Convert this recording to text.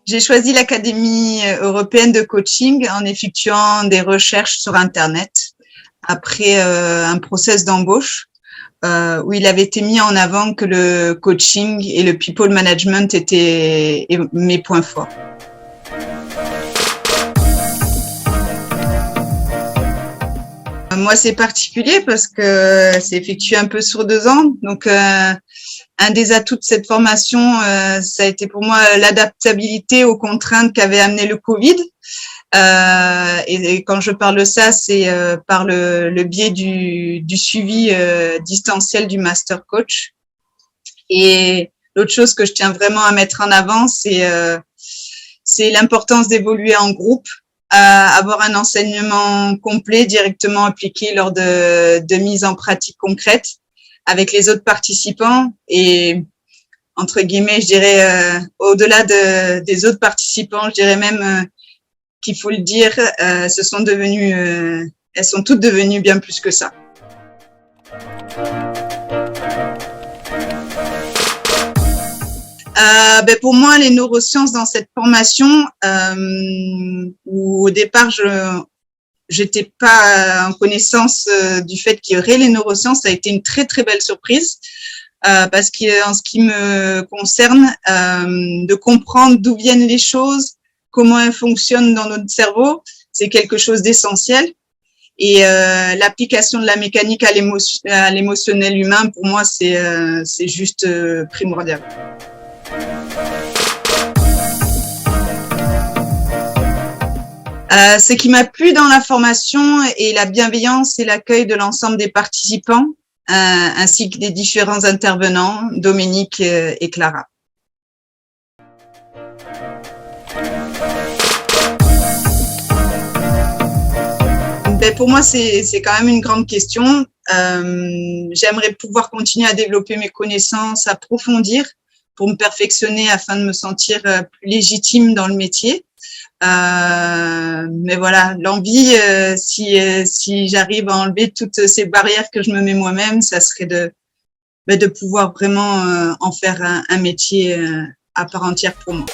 J'ai choisi l'Académie européenne de coaching en effectuant des recherches sur Internet après un process d'embauche où il avait été mis en avant que le coaching et le people management étaient mes points forts. Moi, c'est particulier parce que c'est effectué un peu sur 2 ans. Donc, un des atouts de cette formation, ça a été pour moi l'adaptabilité aux contraintes qu'avait amené le Covid. Et quand je parle de ça, c'est par le biais du suivi distanciel du master coach. Et l'autre chose que je tiens vraiment à mettre en avant, c'est l'importance d'évoluer en groupe, avoir un enseignement complet directement appliqué lors de mise en pratique concrète avec les autres participants et entre guillemets, je dirais au-delà des autres participants, je dirais même qu'il faut le dire, elles sont toutes devenues bien plus que ça. Pour moi, les neurosciences dans cette formation, où au départ, j'étais pas en connaissance du fait qu'il y aurait les neurosciences, ça a été une très très belle surprise. Parce qu'en ce qui me concerne, de comprendre d'où viennent les choses, comment elles fonctionnent dans notre cerveau, c'est quelque chose d'essentiel. Et l'application de la mécanique à l'émotionnel humain, pour moi, c'est juste primordial. Ce qui m'a plu dans la formation est la bienveillance et l'accueil de l'ensemble des participants, ainsi que des différents intervenants, Dominique et Clara. Pour moi, c'est quand même une grande question. J'aimerais pouvoir continuer à développer mes connaissances, approfondir pour me perfectionner afin de me sentir plus légitime dans le métier. Mais voilà, l'envie, si j'arrive à enlever toutes ces barrières que je me mets moi-même, ça serait de pouvoir vraiment en faire un métier à part entière pour moi.